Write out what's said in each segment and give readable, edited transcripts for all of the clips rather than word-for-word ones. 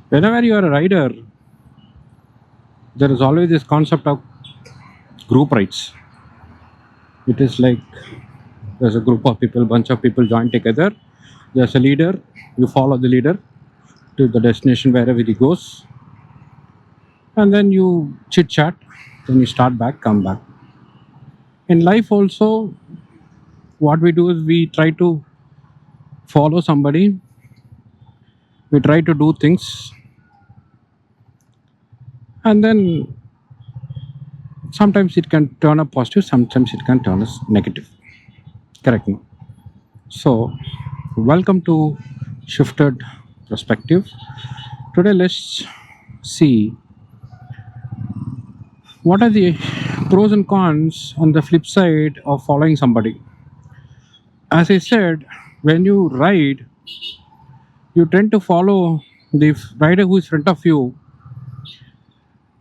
Whenever you are a rider, there is always this concept of group rides. It is like there's a group of people, bunch of people join together. There's a leader. You follow the leader to the destination wherever he goes, and then you chit chat. Then you start back, come back. In life also, what we do is we try to follow somebody. We try to do things, and then sometimes it can turn up positive. Sometimes it can turn us negative. Correct, no? So, welcome to Shifted Perspective. Today, let's see what are the pros and cons on the flip side of following somebody. As I said, when you ride, you tend to follow the rider who is in front of you.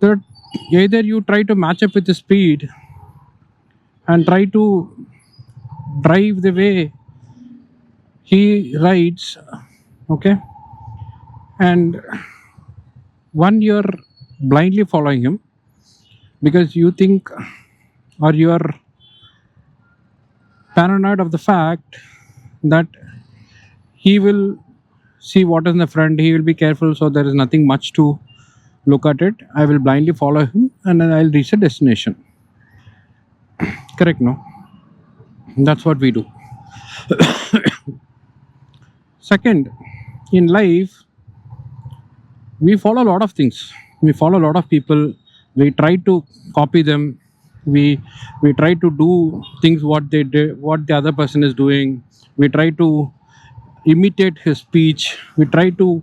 That either you try to match up with the speed and try to drive the way he rides, okay, and one you're blindly following him because you think or you're paranoid of the fact that he will see what is in the front, he will be careful, so there is nothing much to look at it. I will blindly follow him and then I'll reach a destination. Correct, no? That's what we do. Second, in life, we follow a lot of things. We follow a lot of people. We try to copy them. We try to do things what they do, what the other person is doing. We try to imitate his speech. We try to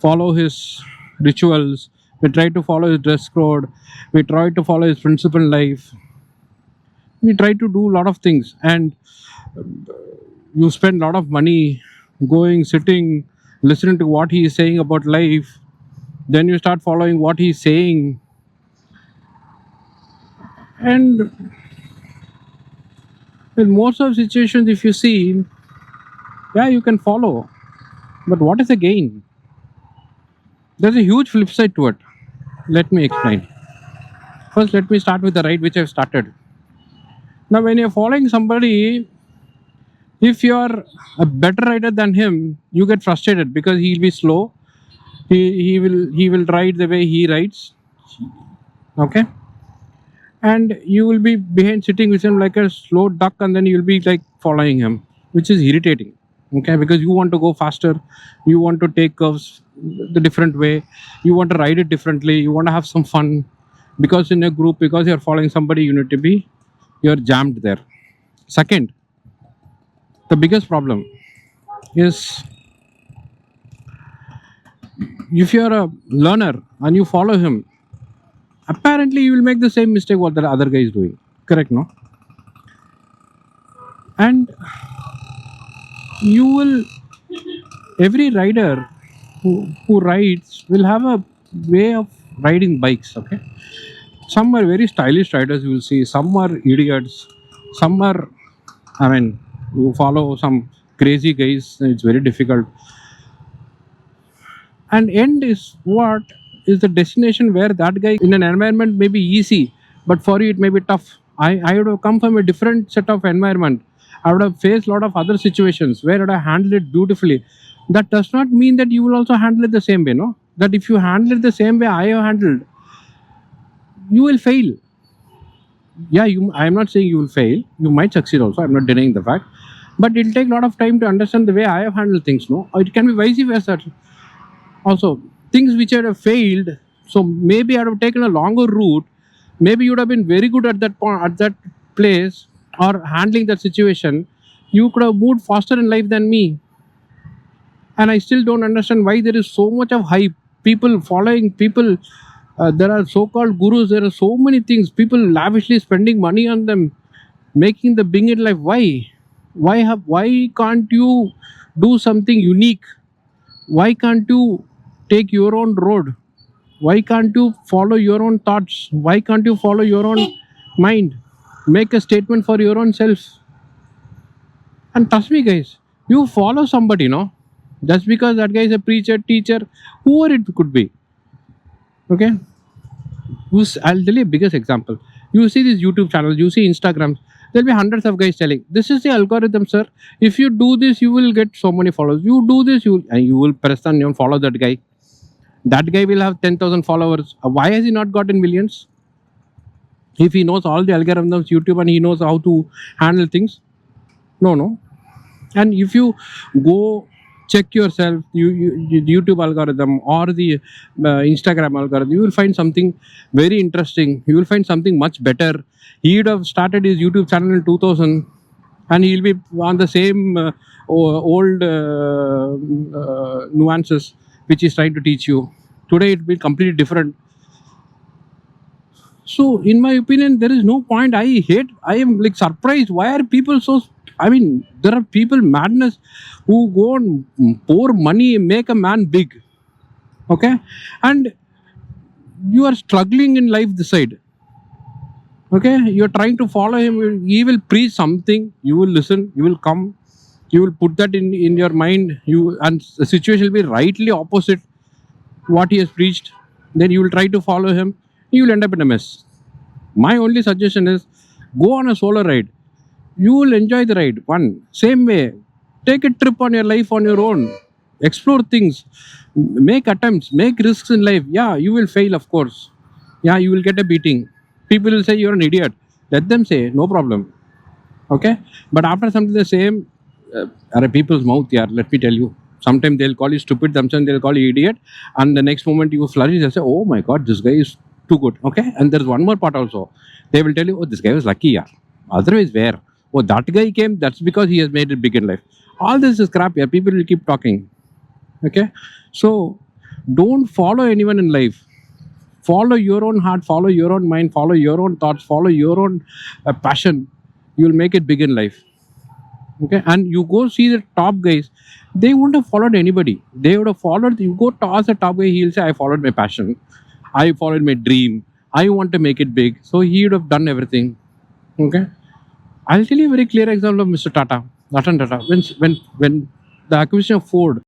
follow his rituals. We try to follow his dress code. We try to follow his principle in life. We try to do a lot of things, and you spend a lot of money going, sitting, listening to what he is saying about life. Then you start following what he's saying, and in most of situations, if you see, yeah, you can follow, but what is the gain? There's a huge flip side to it. Let me explain. First, let me start with the ride which I've started. Now, when you're following somebody, if you're a better rider than him, you get frustrated because he'll be slow. He will ride the way he rides. Okay, and you will be behind sitting with him like a slow duck, and then you'll be like following him, which is irritating. Okay, because you want to go faster, you want to take curves the different way, you want to ride it differently, you want to have some fun. Because in a group, because you're following somebody, you need to be, you're jammed there. Second, the biggest problem is if you're a learner and you follow him, apparently you will make the same mistake what the other guy is doing. Correct, no? And you will, every rider who rides will have a way of riding bikes. Okay, some are very stylish riders, you will see. Some are idiots. Some are, I mean, you follow some crazy guys, it's very difficult. And end is what is the destination where that guy in an environment may be easy, but for you it may be tough. I would have come from a different set of environment. I would have faced a lot of other situations where I would have handled it beautifully. That does not mean that you will also handle it the same way, no? That if you handle it the same way I have handled, you will fail. Yeah, I am not saying you will fail. You might succeed also. I'm not denying the fact. But it'll take a lot of time to understand the way I have handled things, no? Or it can be vice versa. Also, things which had have failed, so maybe I'd have taken a longer route. Maybe you'd have been very good at that point, at that place, or handling that situation. You could have moved faster in life than me. And I still don't understand why there is so much of hype. People following people. There are so-called gurus. There are so many things. People lavishly spending money on them, making the big in life. Why? Why can't you do something unique? Why can't you take your own road? Why can't you follow your own thoughts? Why can't you follow your own mind? Make a statement for your own self. And trust me, guys, you follow somebody, no? Just because that guy is a preacher, teacher, whoever it could be. Okay, I'll tell you a biggest example. You see these YouTube channels, you see Instagrams. There'll be hundreds of guys telling, "This is the algorithm, sir. If you do this, you will get so many followers. You do this, you will press on and follow that guy. That guy will have 10,000 followers. Why has he not gotten millions? If he knows all the algorithms, YouTube, and he knows how to handle things, no. And if you go check yourself, YouTube algorithm or the Instagram algorithm, you will find something very interesting. You will find something much better. He would have started his YouTube channel in 2000, and he'll be on the same old nuances which he's trying to teach you. Today it will be completely different. So, in my opinion, there is no point. I am like surprised. Why are people so? I mean, there are people madness who go and pour money, make a man big. Okay, and you are struggling in life this side. Okay, you're trying to follow him. He will preach something. You will listen. You will come. You will put that in your mind. And the situation will be rightly opposite what he has preached. Then you will try to follow him. You will end up in a mess. My only suggestion is go on a solo ride. You will enjoy the ride. Same way, take a trip on your life on your own. Explore things. Make attempts. Make risks in life. Yeah, you will fail, of course. Yeah, you will get a beating. People will say you're an idiot. Let them say, no problem. Okay? But after something the same, are people's mouth, yeah, let me tell you. Sometimes they'll call you stupid, sometimes they'll call you idiot, and the next moment you flourish, they'll say, oh my god, this guy is too good. Okay? And there's one more part also. They will tell you, oh, this guy was lucky, yeah. Otherwise, where? Oh, that guy came, that's because he has made it big in life. All this is crap, yeah. People will keep talking. Okay? So don't follow anyone in life. Follow your own heart, follow your own mind, follow your own thoughts, follow your own passion. You'll make it big in life. Okay, and you go see the top guys, they wouldn't have followed anybody. They would have followed. You go to ask the top guy, he'll say, I followed my passion, I followed my dream, I want to make it big. So he would have done everything. Okay, I'll tell you a very clear example of Mr. Tata, Ratan Tata. When the acquisition of Ford,